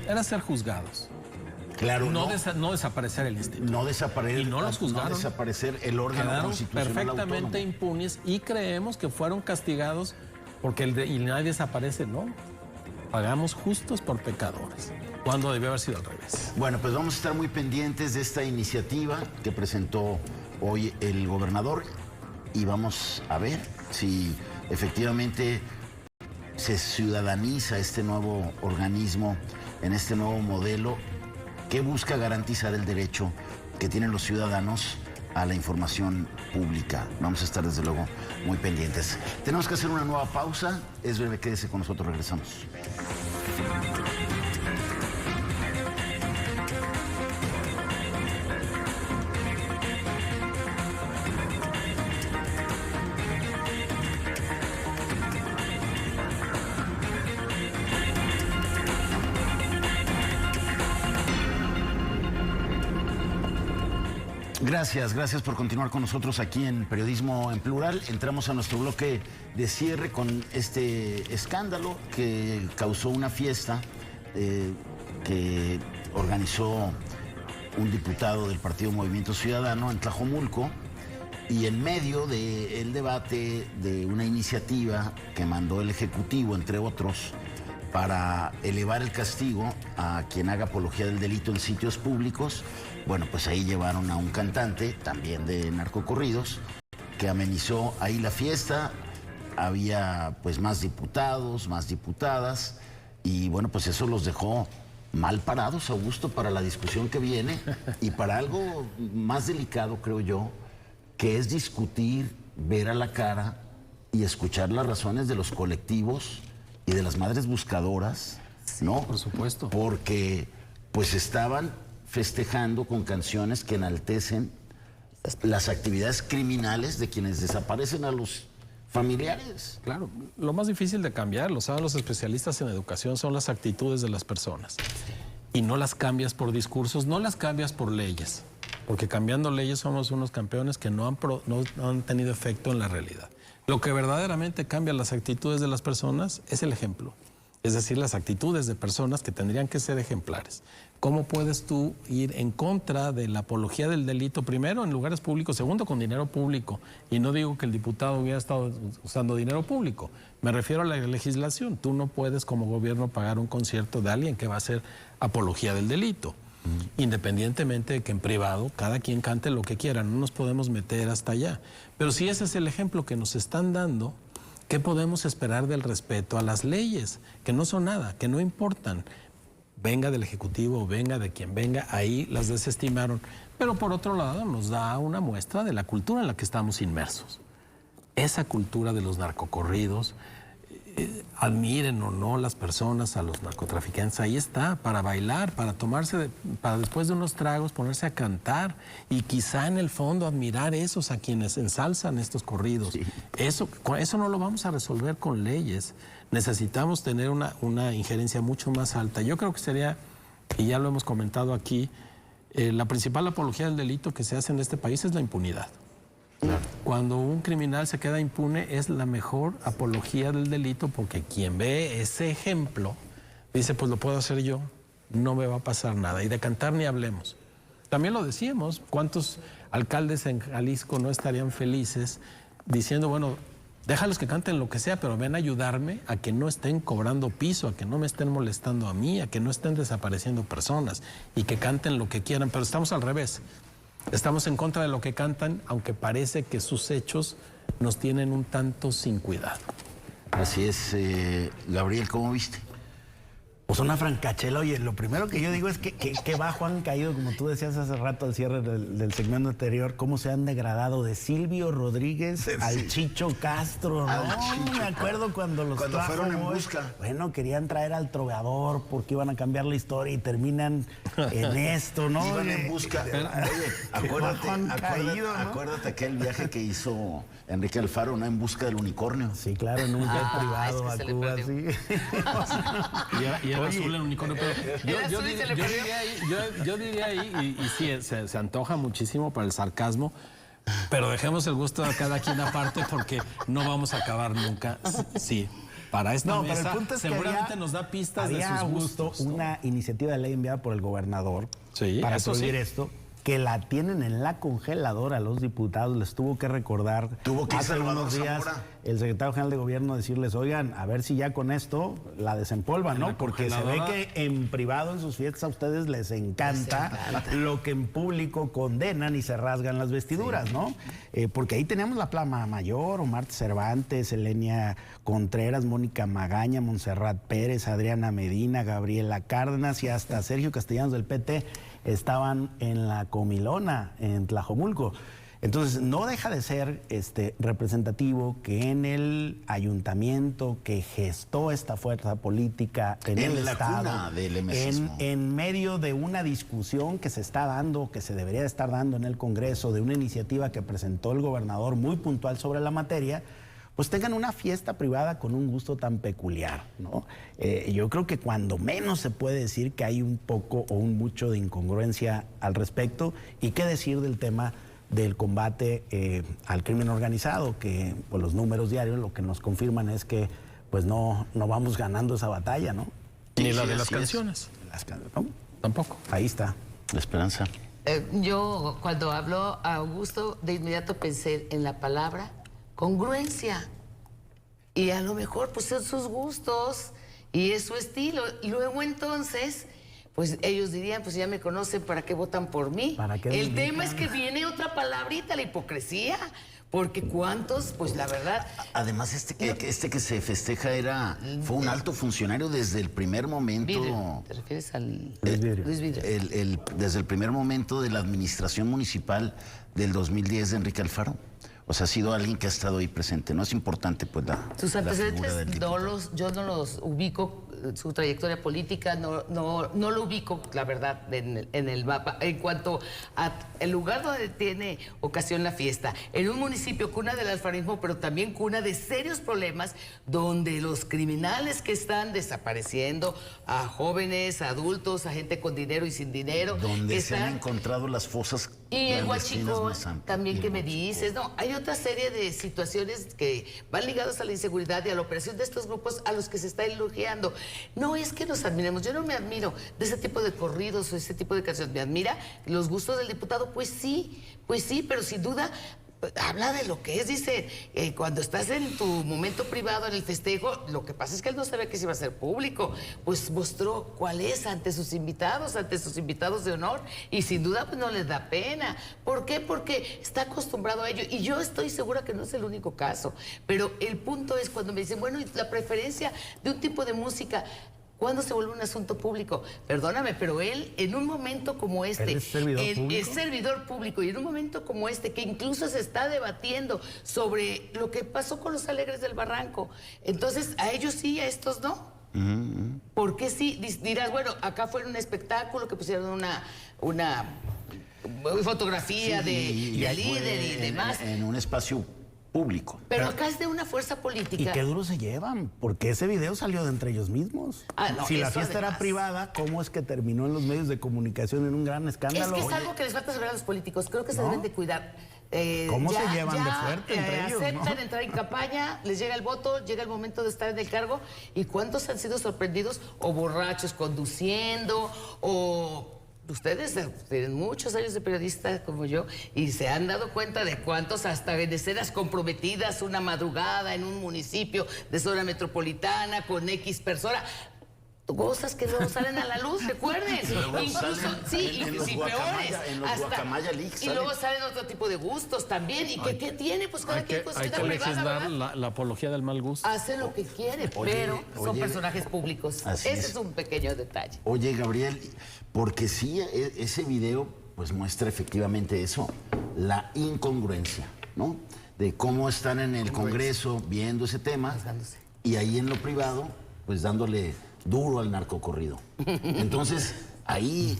era ser juzgados.
Claro,
No desaparecer el instituto.
no desaparecer,
Y no los juzgaron.
no desaparecer el órgano
Quedaron
constitucional
perfectamente
autónomo.
impunes y creemos que fueron castigados porque y nadie desaparece, ¿no? Pagamos justos por pecadores, cuando debió haber sido al revés.
Bueno, pues vamos a estar muy pendientes de esta iniciativa que presentó hoy el gobernador y vamos a ver si efectivamente se ciudadaniza este nuevo organismo en este nuevo modelo que busca garantizar el derecho que tienen los ciudadanos a la información pública. Vamos a estar desde luego muy pendientes. Tenemos que hacer una nueva pausa. Es breve, quédese con nosotros, regresamos. Gracias por continuar con nosotros aquí en Periodismo en Plural. Entramos a nuestro bloque de cierre con este escándalo que causó una fiesta que organizó un diputado del Partido Movimiento Ciudadano en Tlajomulco, y en medio del debate de una iniciativa que mandó el Ejecutivo, entre otros, para elevar el castigo a quien haga apología del delito en sitios públicos. Bueno, pues ahí llevaron a un cantante, también de narcocorridos, que amenizó ahí la fiesta. Había pues más diputados, más diputadas, y bueno, pues eso los dejó mal parados, Augusto, para la discusión que viene y para algo más delicado, creo yo, que es discutir, ver a la cara y escuchar las razones de los colectivos y de las madres buscadoras, ¿no?
Por supuesto.
Porque pues estaban festejando con canciones que enaltecen las actividades criminales de quienes desaparecen a los familiares.
Claro, lo más difícil de cambiar, lo saben los especialistas en educación, son las actitudes de las personas. Y no las cambias por discursos, no las cambias por leyes. Porque cambiando leyes somos unos campeones que no han tenido efecto en la realidad. Lo que verdaderamente cambia las actitudes de las personas es el ejemplo. Es decir, las actitudes de personas que tendrían que ser ejemplares. ¿Cómo puedes tú ir en contra de la apología del delito, primero en lugares públicos, segundo con dinero público? Y no digo que el diputado hubiera estado usando dinero público, me refiero a la legislación. Tú no puedes como gobierno pagar un concierto de alguien que va a hacer apología del delito. Independientemente de que en privado cada quien cante lo que quiera, no nos podemos meter hasta allá. Pero si ese es el ejemplo que nos están dando, ¿qué podemos esperar del respeto a las leyes? Que no son nada, que no importan. Venga del Ejecutivo, venga de quien venga, ahí las desestimaron. Pero por otro lado nos da una muestra de la cultura en la que estamos inmersos. Esa cultura de los narcocorridos, admiren o no las personas a los narcotraficantes, ahí está, para bailar, para después de unos tragos ponerse a cantar y quizá en el fondo admirar esos a quienes ensalzan estos corridos. Sí. Eso no lo vamos a resolver con leyes. Necesitamos tener una injerencia mucho más alta. Yo creo que sería, y ya lo hemos comentado aquí, la principal apología del delito que se hace en este país es la impunidad. Claro. Cuando un criminal se queda impune es la mejor apología del delito, porque quien ve ese ejemplo dice, pues lo puedo hacer yo, no me va a pasar nada. Y de cantar ni hablemos. También lo decíamos, ¿cuántos alcaldes en Jalisco no estarían felices diciendo, bueno, déjalos que canten lo que sea, pero ven a ayudarme a que no estén cobrando piso, a que no me estén molestando a mí, a que no estén desapareciendo personas y que canten lo que quieran? Pero estamos al revés. Estamos en contra de lo que cantan, aunque parece que sus hechos nos tienen un tanto sin cuidado.
Así es, Gabriel, ¿cómo viste?
Pues una francachela. Oye, lo primero que yo digo es que bajo han caído, como tú decías hace rato al cierre del segmento anterior, cómo se han degradado de Silvio Rodríguez al Chicho Castro, ¿no? Me acuerdo cuando
fueron en busca.
Bueno, querían traer al trovador porque iban a cambiar la historia y terminan en esto, ¿no?
Iban en busca. Oye,
¿no?
acuérdate aquel viaje que hizo Enrique Alfaro, ¿no? En busca del unicornio.
Sí, claro, en un jet privado
es que
a
se le
Cuba,
perdió.
sí.
Y era azul el unicornio, pero
Era azul y se le perdió.
yo diría ahí, y sí, se antoja muchísimo para el sarcasmo, pero dejemos el gusto a cada quien aparte porque no vamos a acabar nunca. Sí, para esta
Pero
mesa
el punto es que
seguramente nos da pistas de
había
sus
justo
gustos, ¿no?
una iniciativa de ley enviada por el gobernador
Sí,
para
eso
prohibir
sí.
esto, que la tienen en la congeladora los diputados, les tuvo que recordar
Tuvo que ir
hace
Salvador
unos días
Zamora.
el secretario general de gobierno decirles, oigan, a ver si ya con esto la desempolvan, ¿no?
la
Porque se ve
congeladora.
que en privado, en sus fiestas, a ustedes les encanta lo que en público condenan y se rasgan las vestiduras, ¿no? Porque ahí teníamos la plama mayor, Omar Cervantes, Elenia Contreras, Mónica Magaña, Montserrat Pérez, Adriana Medina, Gabriela Cárdenas y hasta Sergio Castellanos del PT estaban en la comilona en Tlajomulco. Entonces, no deja de ser representativo que en el ayuntamiento que gestó esta fuerza política en el
la
Estado,
cuna del MCismo.
en medio de una discusión que se está dando, que se debería de estar dando en el Congreso, de una iniciativa que presentó el gobernador muy puntual sobre la materia, pues tengan una fiesta privada con un gusto tan peculiar, ¿no? Yo creo que cuando menos se puede decir que hay un poco o un mucho de incongruencia al respecto, y qué decir del tema del combate al crimen organizado, que pues, los números diarios lo que nos confirman es que pues no vamos ganando esa batalla, ¿no?
Ni la de las
así es.
canciones,
¿No?
tampoco.
Ahí está.
La esperanza.
Yo cuando habló a Augusto, de inmediato pensé en la palabra congruencia. Y a lo mejor pues son sus gustos y es su estilo. Y luego entonces, pues ellos dirían, pues ya me conocen, ¿para qué votan por mí?
¿Para qué
El
me
tema
invitan?
es que viene otra palabrita, la hipocresía. Porque cuántos, pues la verdad...
Además, que se festeja fue un alto funcionario desde el primer momento.
Vidrio, ¿te refieres al
Luis Vidrio.
Luis Vidrio?
Desde el primer momento de la administración municipal del 2010 de Enrique Alfaro. O sea, ha sido alguien que ha estado ahí presente. No es importante, pues,
Sus
la figura del
antecedentes
diputado.
yo no los ubico, su trayectoria política no lo ubico, la verdad, en el mapa. En cuanto a el lugar donde tiene ocasión la fiesta, en un municipio cuna del alfarismo, pero también cuna de serios problemas, donde los criminales que están desapareciendo a jóvenes, a adultos, a gente con dinero y sin dinero,
Donde
que
se han
están...
encontrado las fosas
Y el
clandestinas
huachico
más amplias.
también
Y
que
el
me
huachico.
dices, no, hay otra serie de situaciones que van ligadas a la inseguridad y a la operación de estos grupos a los que se está elogiando. No es que nos admiremos, yo no me admiro de ese tipo de corridos o ese tipo de canciones, me admira los gustos del diputado, pues sí, pero sin duda... Habla de lo que es, dice, cuando estás en tu momento privado, en el festejo, lo que pasa es que él no sabía que se iba a hacer público, pues mostró cuál es ante sus invitados de honor, y sin duda pues no les da pena. ¿Por qué? Porque está acostumbrado a ello, y yo estoy segura que no es el único caso, pero el punto es cuando me dicen, bueno, y la preferencia de un tipo de música... ¿Cuándo se vuelve un asunto público? Perdóname, pero él, en un momento como este...
¿Él es servidor público?
Es servidor público, y en un momento como este, que incluso se está debatiendo sobre lo que pasó con los Alegres del Barranco. Entonces, a ellos sí, a estos no. ¿Por qué sí? Dirás, bueno, acá fue un espectáculo que pusieron una fotografía
Sí,
de
fue
líder y demás.
En un espacio público.
Pero acá es de una fuerza política.
Y qué duro se llevan, porque ese video salió de entre ellos mismos.
Ah, no,
si la
eso
fiesta era
además.
privada, ¿cómo es que terminó en los medios de comunicación en un gran
Es
escándalo?
que es algo que les falta saber a los políticos. Creo que se
¿No?
deben de cuidar.
¿Cómo se llevan de fuerte entre ellos,
aceptan
no?
entrar en campaña, les llega el voto, llega el momento de estar en el cargo. ¿Y cuántos han sido sorprendidos o borrachos conduciendo o... Ustedes tienen muchos años de periodista como yo y se han dado cuenta de cuántos hasta en escenas comprometidas una madrugada en un municipio de zona metropolitana con X persona. cosas que luego salen a la luz, recuerden.
luego
Incluso,
salen
sí,
en
y
los
sí,
guacamaya-
peores.
en los guacamaya leaks
y luego salen otro tipo de gustos también. ¿Y qué tiene? Pues cada quien con su
hay
vida
que
privada,
legislar
¿verdad?
la apología del mal gusto.
Hace lo que quiere, pero son
oye,
personajes públicos.
así
Ese
es.
es un pequeño detalle.
Oye, Gabriel, porque sí, ese video pues muestra efectivamente eso, la incongruencia, ¿no? De cómo están en el Congreso viendo ese tema
Pasándose.
y ahí en lo privado, pues dándole duro al narcocorrido. Entonces, ahí,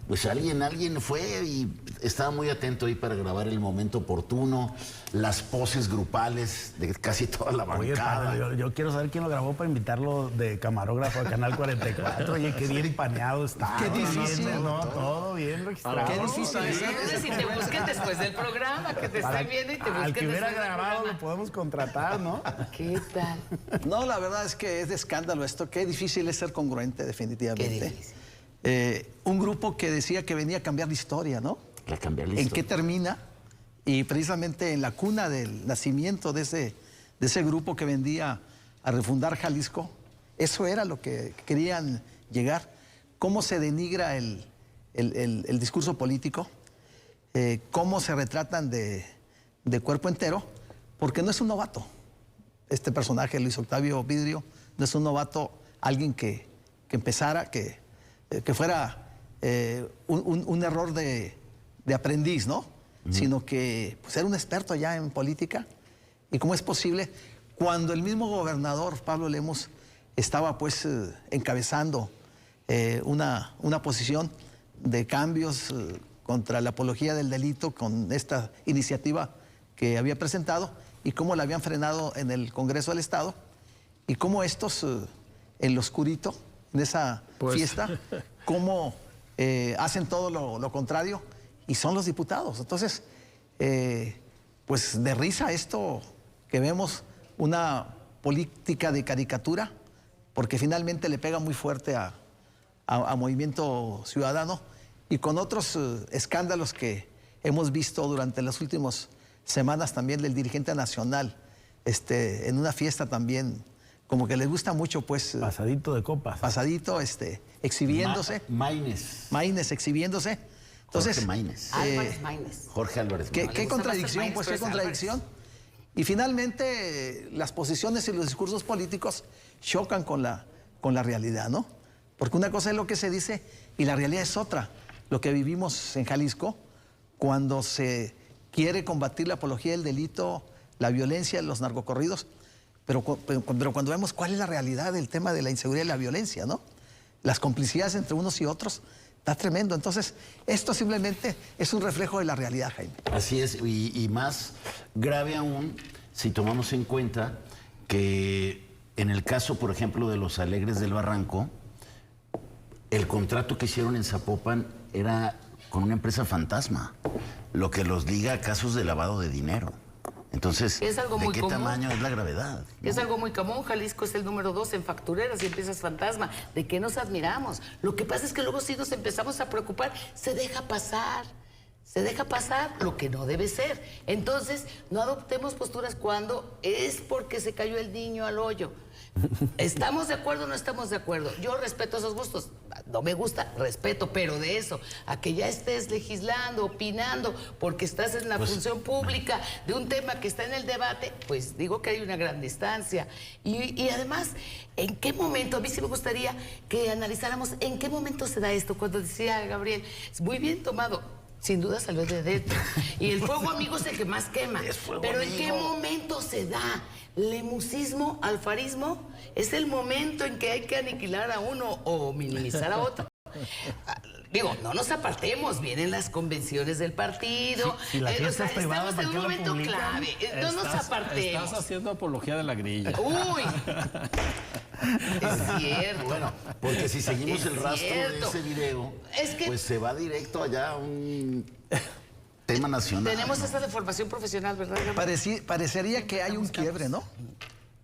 pues alguien fue y estaba muy atento ahí para grabar el momento oportuno, las poses grupales de casi toda la
Oye,
bancada.
pana, yo quiero saber quién lo grabó para invitarlo de camarógrafo al Canal 44. Oye, qué bien paneado está.
Qué difícil.
Bien, no, todo bien registrado.
Qué difícil es.
Entonces, si te busquen después del programa, que te estén viendo y te busquen
Al que hubiera
después del
grabado
programa.
lo podemos contratar, ¿no?
¿Qué tal?
No, la verdad es que es de escándalo esto. Qué difícil es ser congruente, definitivamente.
Qué difícil.
Un grupo que decía que venía a cambiar la historia, ¿no?
La cambiar
¿En qué termina? Y precisamente en la cuna del nacimiento de ese grupo que vendía a refundar Jalisco, eso era lo que querían llegar. Cómo se denigra el discurso político, cómo se retratan de cuerpo entero, porque no es un novato. Este personaje, Luis Octavio Vidrio, no es un novato, alguien que empezara, que fuera un error de aprendiz, ¿no? Sino que pues, era un experto ya en política. ¿Y cómo es posible? Cuando el mismo gobernador, Pablo Lemos, estaba pues encabezando una posición de cambios contra la apología del delito con esta iniciativa que había presentado y cómo la habían frenado en el Congreso del Estado y cómo estos en lo oscurito, en esa fiesta, cómo hacen todo lo contrario y son los diputados. Entonces, pues de risa esto que vemos, una política de caricatura, porque finalmente le pega muy fuerte a Movimiento Ciudadano y con otros escándalos que hemos visto durante las últimas semanas también del dirigente nacional, en una fiesta también, como que les gusta mucho, pues...
Pasadito de copas.
Pasadito, exhibiéndose. Maínez exhibiéndose. Entonces,
Jorge Maínez.
Álvarez Maínez.
Jorge Álvarez.
¿qué
gusta más
contradicción?
el Maínez,
Pues
pero
qué
es
contradicción. Y finalmente, las posiciones y los discursos políticos chocan con la realidad, ¿no? Porque una cosa es lo que se dice y la realidad es otra. Lo que vivimos en Jalisco, cuando se quiere combatir la apología del delito, la violencia, los narcocorridos, pero cuando vemos cuál es la realidad del tema de la inseguridad y la violencia, ¿no? Las complicidades entre unos y otros, está tremendo. Entonces, esto simplemente es un reflejo de la realidad, Jaime.
Así es, y más grave aún si tomamos en cuenta que en el caso, por ejemplo, de los Alegres del Barranco, el contrato que hicieron en Zapopan era con una empresa fantasma, lo que los liga a casos de lavado de dinero. Entonces,
Es algo
¿de
muy
qué
común.
tamaño es la gravedad? ¿No?
Es algo muy común. Jalisco es el número 2 en factureras y empresas fantasma. ¿De qué nos admiramos? Lo que pasa es que luego sí nos empezamos a preocupar. Se deja pasar lo que no debe ser. Entonces, no adoptemos posturas cuando es porque se cayó el niño al hoyo. ¿Estamos de acuerdo o no estamos de acuerdo? Yo respeto esos gustos. No me gusta, respeto, pero de eso, a que ya estés legislando, opinando, porque estás en la función pública de un tema que está en el debate, pues digo que hay una gran distancia. Y además, ¿en qué momento? A mí sí me gustaría que analizáramos en qué momento se da esto. Cuando decía Gabriel, es muy bien tomado. Sin duda salió de dentro. Y el fuego amigo es el que más quema. Pero ¿en qué momento se da? Lemusismo, alfarismo, es el momento en que hay que aniquilar a uno o minimizar a otro. Digo, no nos apartemos, vienen las convenciones del partido.
Si la fiesta es privada,
estamos en un
¿por qué la
momento
publican?
clave. No nos apartemos.
Estás haciendo apología de la grilla.
Uy, es cierto.
Bueno, porque si seguimos
Es
el rastro
cierto.
de ese video,
Es que-
pues se va directo allá a un tema nacional.
Tenemos
¿no?
esta deformación profesional, ¿verdad, Gabriel?
Parecería que hay un quiebre, ¿no?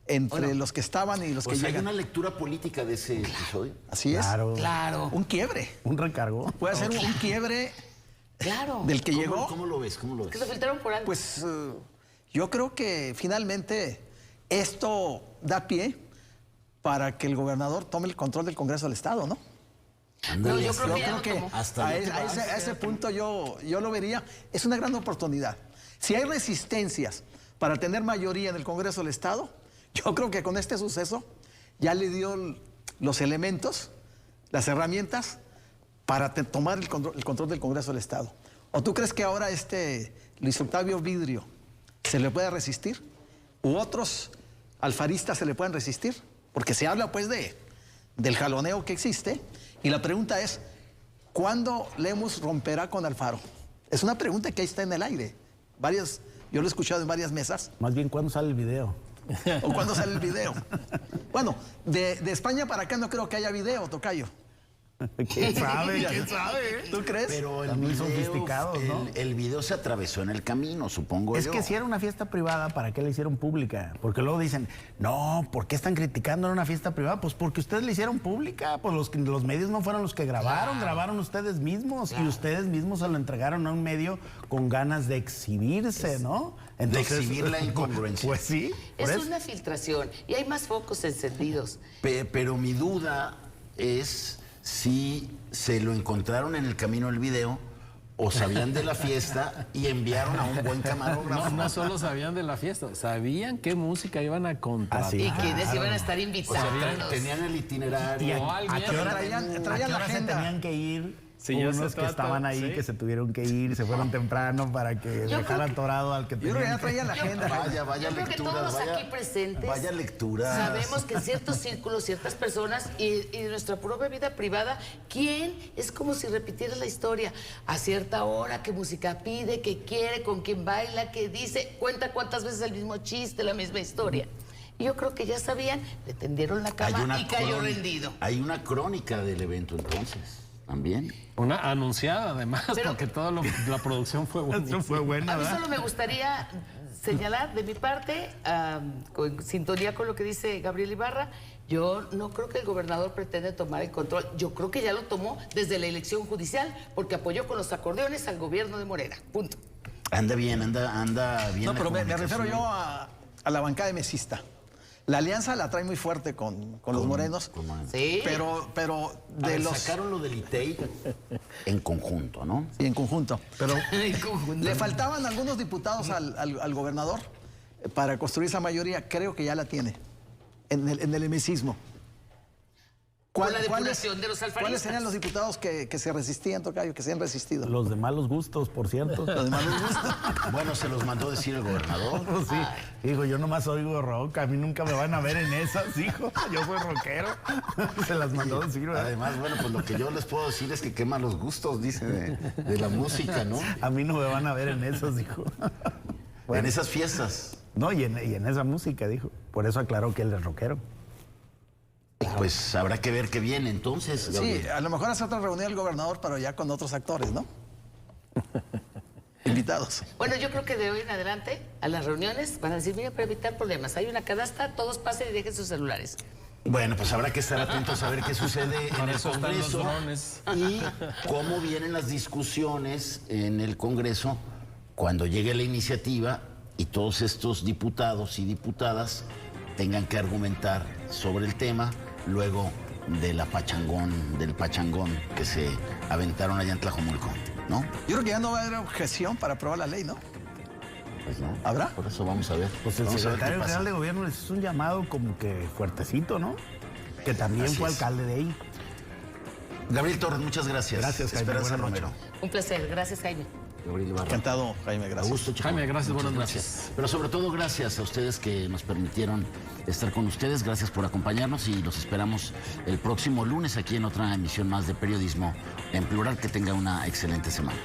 Entre los que estaban y los
Pues
que
hay
llegan.
una lectura política de ese episodio.
Así es.
Claro.
Claro,
Un quiebre.
Un recargo.
Puede ser un quiebre
claro.
del que
¿Cómo,
llegó.
¿Cómo lo ves? ¿Cómo lo
Que
ves?
lo filtraron por algo.
Pues yo creo que finalmente esto da pie para que el gobernador tome el control del Congreso del Estado, ¿no?
No, yo
Yo
creo que ya
creo
lo
que
tomó.
Hasta
a
ahí te vas,
ese punto yo lo vería. Es una gran oportunidad. Si hay resistencias para tener mayoría en el Congreso del Estado, yo creo que con este suceso ya le dio los elementos, las herramientas para tomar el control del Congreso del Estado. ¿O tú crees que ahora Luis Octavio Vidrio se le puede resistir? ¿U otros alfaristas se le pueden resistir? Porque se habla pues del jaloneo que existe. Y la pregunta es, ¿cuándo Lemus romperá con Alfaro? Es una pregunta que ahí está en el aire. Yo lo he escuchado en varias mesas.
Más bien, ¿cuándo sale el video?
¿O cuándo sale el video? Bueno, de España para acá no creo que haya video, tocayo.
¿Quién sabe? ¿Quién sabe?
¿Tú crees?
Pero el
Están muy
video,
sofisticados, ¿no?
el video se atravesó en el camino, supongo
Es
yo.
que si era una fiesta privada, ¿para qué la hicieron pública? Porque luego dicen, no, ¿por qué están criticando en una fiesta privada? Pues porque ustedes la hicieron pública, pues los medios no fueron los que grabaron, grabaron ustedes mismos y ustedes mismos se lo entregaron a un medio con ganas de exhibirse, ¿no?
De exhibir la incongruencia.
Pues sí. por
Es
eso.
una filtración y hay más focos encendidos.
Pero mi duda es si se lo encontraron en el camino del video o sabían de la fiesta y enviaron a un buen camarógrafo.
No solo sabían de la fiesta, sabían qué música iban a contratar.
Así
Y
es.
quienes iban a estar
O sea,
invitados.
tenían el itinerario.
¿Y
O
a
alguien-
qué hora
traían
¿a qué
la
hora se
agenda?
tenían que ir?
Sí, ya
unos
se
que
trata,
estaban ahí,
sí.
que se tuvieron que ir, se fueron temprano para que dejaran
creo que-
atorado al que
Yo creo que
tenían
ya traían la agenda.
Vaya
Yo creo que
lectura.
todos aquí presentes
Vaya lectura.
sabemos que en ciertos círculos, ciertas personas y en nuestra propia vida privada, ¿quién? Es como si repitiera la historia. A cierta hora, qué música pide, qué quiere, con quién baila, qué dice, cuenta cuántas veces el mismo chiste, la misma historia. Y yo creo que ya sabían, le tendieron la cama y cayó rendido.
Hay una crónica del evento entonces, también.
Una anunciada además,
Pero-
porque toda la producción fue buenísima.
Eso fue bueno,
A mí
¿verdad?
solo me gustaría señalar de mi parte, con sintonía con lo que dice Gabriel Ibarra, yo no creo que el gobernador pretende tomar el control. Yo creo que ya lo tomó desde la elección judicial porque apoyó con los acordeones al gobierno de Morena. Punto.
Anda bien
No,
la
pero me refiero
comunicación.
yo a la bancada de mesista. La alianza la trae muy fuerte con los morenos.
Sí.
Pero
A
de
ver,
los...
sacaron lo del ITEI en conjunto, ¿no?
Y en conjunto. Pero
En conjunto.
le faltaban algunos diputados al gobernador para construir esa mayoría. Creo que ya la tiene en el emesismo.
Con la depuración de los
¿Cuáles
alfaristas.
serían los diputados que se resistían, tocayo, que se han resistido?
Los de malos gustos, por cierto.
Los de malos gustos.
Bueno, se los mandó decir el gobernador.
Sí, hijo, yo nomás oigo rock, a mí nunca me van a ver en esas, hijo. Yo soy rockero. Se las mandó decir, ¿verdad?
Además, bueno, pues lo que yo les puedo decir es que quema los gustos, dice, de la música, ¿no?
A mí no me van a ver en esas, dijo.
En esas fiestas.
No, y en esa música, dijo. Por eso aclaró que él es rockero.
Pues habrá que ver qué viene entonces.
Sí,
Gabriel.
a lo mejor hace otra reunión el gobernador, pero ya con otros actores, ¿no? Invitados.
Bueno, yo creo que de hoy en adelante a las reuniones van a decir, mira, para evitar problemas, hay una cadastra, todos pasen y dejen sus celulares.
Bueno, pues habrá que estar atentos a ver qué sucede en el
eso están los
Congreso
drones.
y cómo vienen las discusiones en el Congreso cuando llegue la iniciativa y todos estos diputados y diputadas tengan que argumentar sobre el tema luego del pachangón que se aventaron allá en Tlajomulco, ¿no?
Yo creo que ya no va a haber objeción para aprobar la ley, ¿no?
Pues no.
¿Habrá?
Por eso vamos a ver.
Pues el
Vamos a ver qué
secretario
pasa.
general de gobierno les hizo un llamado como que fuertecito, ¿no? Que también
Así
fue
es.
alcalde de ahí.
Gabriel Torres, muchas gracias.
Gracias, Jaime.
Esperanza
Buenas
Romero.
Un placer, gracias Jaime.
Gabriel Ibarra.
Encantado, Jaime, gracias.
Augusto Chico.
Jaime, gracias,
Muchas
buenas noches.
Pero sobre todo gracias a ustedes que nos permitieron estar con ustedes. Gracias por acompañarnos y los esperamos el próximo lunes aquí en otra emisión más de Periodismo en Plural. Que tenga una excelente semana.